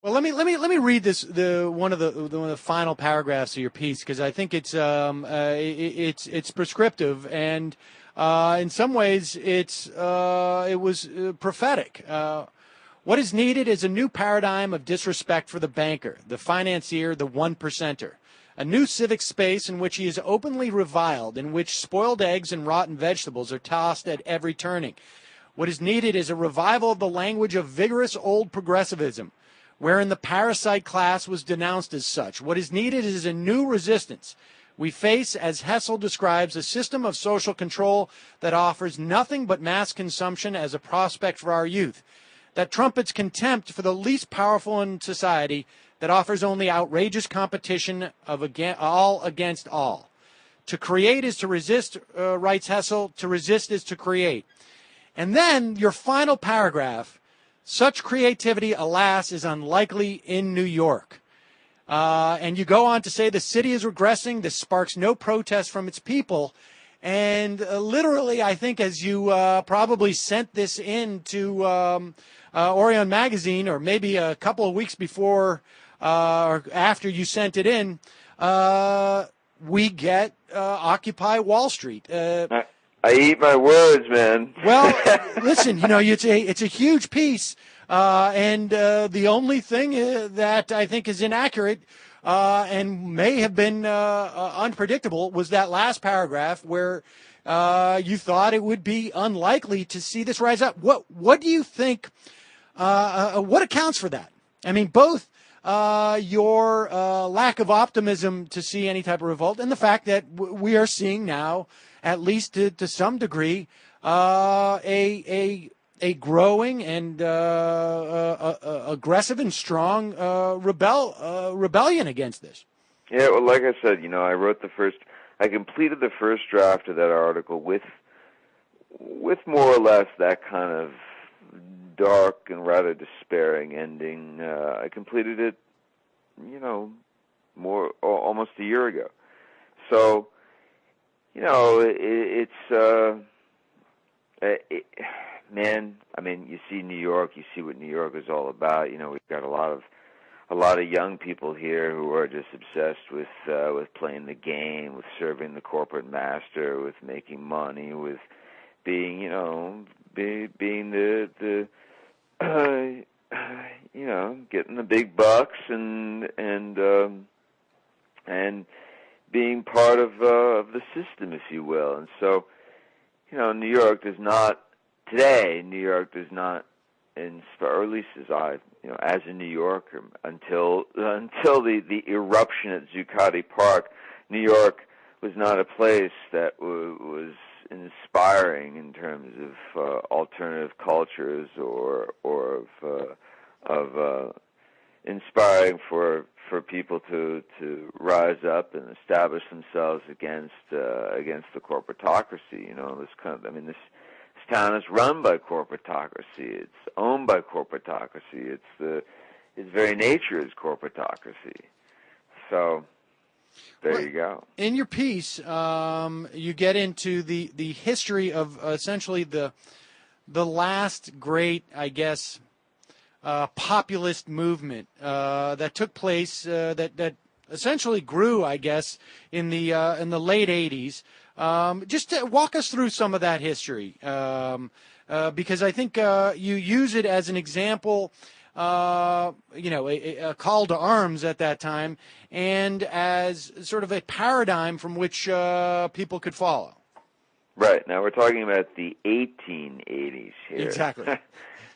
Well, let me read this one of the final paragraphs of your piece because I think it's prescriptive and in some ways it was prophetic. What is needed is a new paradigm of disrespect for the banker, the financier, the one percenter. A new civic space in which he is openly reviled, in which spoiled eggs and rotten vegetables are tossed at every turning. What is needed is a revival of the language of vigorous old progressivism, wherein the parasite class was denounced as such. What is needed is a new resistance. We face, as Hessel describes, a system of social control that offers nothing but mass consumption as a prospect for our youth, that trumpets contempt for the least powerful in society, that offers only outrageous competition of all against all. To create is to resist, writes Hessel. To resist is to create. And then your final paragraph, such creativity, alas, is unlikely in New York. And you go on to say the city is regressing. This sparks no protest from its people. And literally, I think as you probably sent this in to Orion Magazine, or maybe a couple of weeks before or after you sent it in, we get Occupy Wall Street. I eat my words, man. Well, listen, it's a huge piece, and the only thing that I think is inaccurate and may have been unpredictable was that last paragraph where you thought it would be unlikely to see this rise up. What do you think? What accounts for that? I mean, both your lack of optimism to see any type of revolt and the fact that we are seeing now, at least to some degree, a growing and aggressive and strong rebellion against this. Yeah, well, like I said, I completed the first draft of that article with more or less that kind of dark and rather despairing ending. I completed it, almost a year ago. So, man, I mean, you see New York, you see what New York is all about. We've got a lot of young people here who are just obsessed with playing the game, with serving the corporate master, with making money, with being, being the getting the big bucks and being part of the system, if you will. And so, New York does not inspire, or at least as a New Yorker, until the eruption at Zuccotti Park, New York was not a place that was inspiring in terms of alternative cultures or of inspiring for people to rise up and establish themselves against the corporatocracy. This town is run by corporatocracy. It's owned by corporatocracy. Its very nature is corporatocracy. So there you go. In your piece, you get into the history of essentially the last great, I guess, populist movement that took place that essentially grew, I guess, in the late 80s. Just to walk us through some of that history, because I think you use it as an example, a call to arms at that time, and as sort of a paradigm from which people could follow. Right. Now we're talking about the 1880s here. Exactly.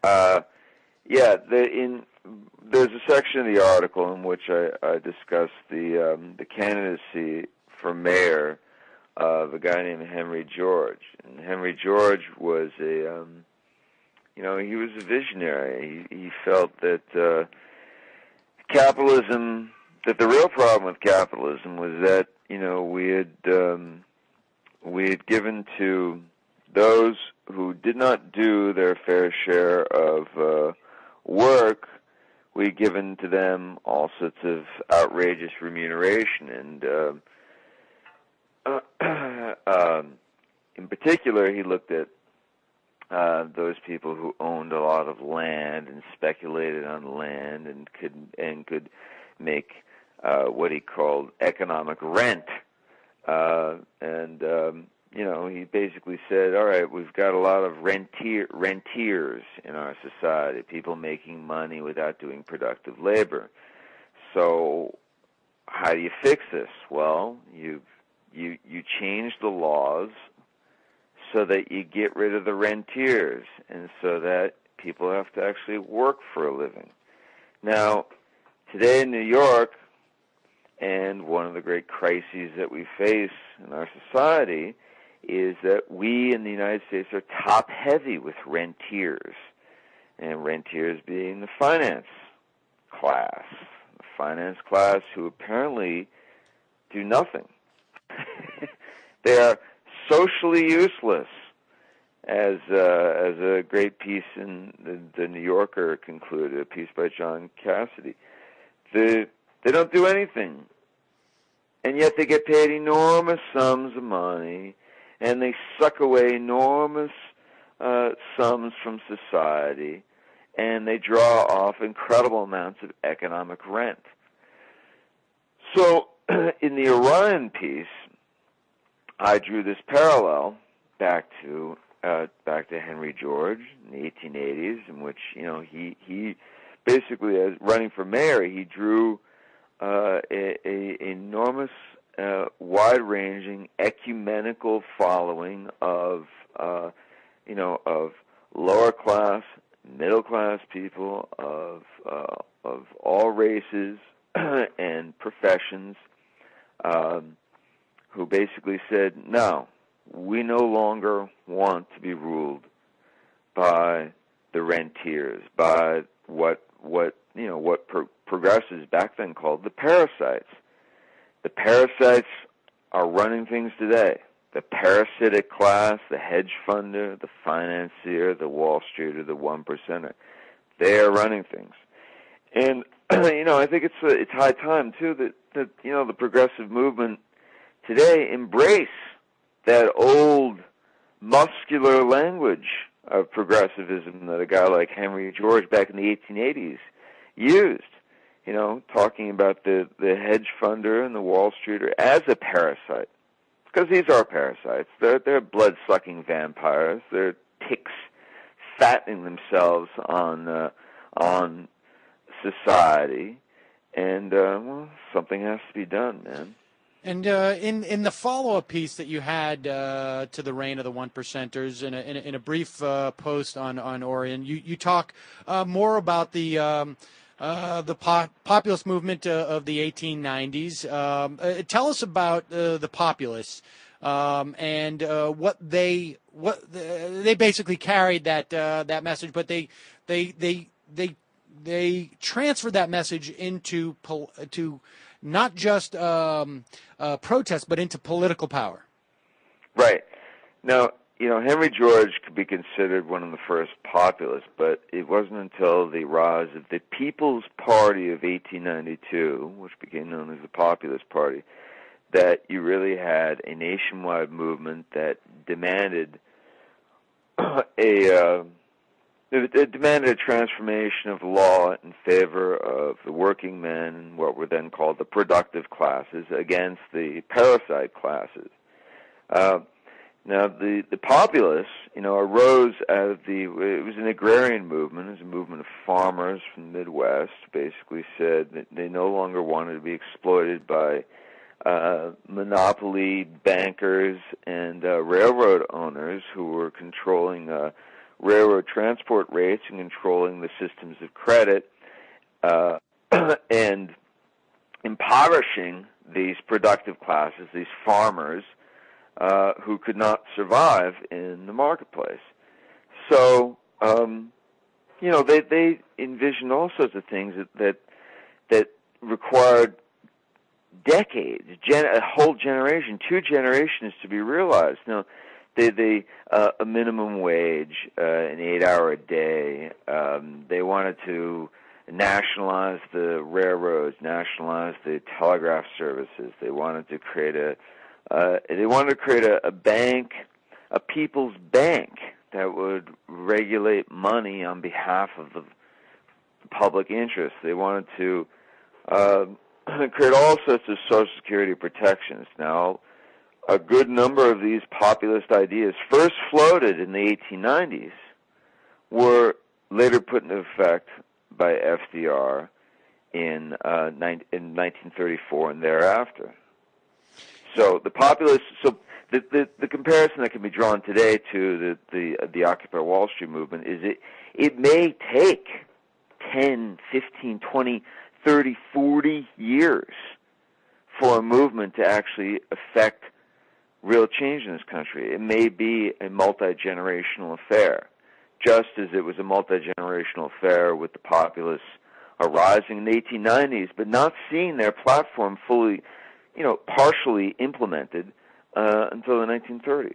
Yeah. There's a section of the article in which I discuss the candidacy for mayor of a guy named Henry George. And Henry George was he was a visionary. He felt that capitalism, that the real problem with capitalism was that, we had given to those who did not do their fair share of work, we'd given to them all sorts of outrageous remuneration. And in particular, he looked at those people who owned a lot of land and speculated on land and could make what he called economic rent. He basically said, all right, we've got a lot of rentiers in our society, people making money without doing productive labor. So how do you fix this? Well, you change the laws so that you get rid of the rentiers and so that people have to actually work for a living. Now, today in New York, and one of the great crises that we face in our society is that we in the United States are top-heavy with rentiers, and rentiers being the finance class who apparently do nothing. They are socially useless, as a great piece in the New Yorker concluded, a piece by John Cassidy. They don't do anything, and yet they get paid enormous sums of money, and they suck away enormous sums from society, and they draw off incredible amounts of economic rent. So in the Orion piece, I drew this parallel back to Henry George in the 1880s, in which he basically, as running for mayor, he drew a enormous, wide-ranging ecumenical following of lower class, middle class people of all races and professions, who basically said, no, we no longer want to be ruled by the rentiers, by what progressives back then called the parasites. The parasites are running things today. The parasitic class, the hedge funder, the financier, the Wall Streeter, the 1%er, they are running things. And I think it's high time too that the progressive movement today embrace that old muscular language of progressivism that a guy like Henry George back in the 1880s used, talking about the hedge funder and the Wall Streeter as a parasite. Because these are parasites. They're blood-sucking vampires. They're ticks fattening themselves on society. And, something has to be done, man. And in the follow-up piece that you had to the reign of the one percenters, in a brief post on Orion, you talk more about the populist movement of the 1890s. Tell us about the populists and what they basically carried that message, but they transferred that message into to not just protest, but into political power. Right. Now, Henry George could be considered one of the first populists, but it wasn't until the rise of the People's Party of 1892, which became known as the Populist Party, that you really had a nationwide movement that demanded It demanded a transformation of law in favor of the working men and what were then called the productive classes against the parasite classes. Now, the populists, arose out of it was an agrarian movement. It was a movement of farmers from the Midwest, basically said that they no longer wanted to be exploited by monopoly bankers and railroad owners who were controlling railroad transport rates and controlling the systems of credit and impoverishing these productive classes, these farmers, who could not survive in the marketplace. So, they envisioned all sorts of things that required decades, a whole generation, 2 generations to be realized. Now, a minimum wage, an 8-hour a day. They wanted to nationalize the railroads, nationalize the telegraph services. They wanted to create a bank, a people's bank, that would regulate money on behalf of the public interest. They wanted to create all sorts of Social Security protections. Now, a good number of these populist ideas, first floated in the 1890s, were later put into effect by FDR in 1934 and thereafter. So the populists, the comparison that can be drawn today to the Occupy Wall Street movement is it may take 10, 15, 20, 30, 40 years for a movement to actually affect real change in this country. It may be a multi-generational affair, just as it was a multi-generational affair with the populists arising in the 1890s, but not seeing their platform fully, partially implemented until the 1930s.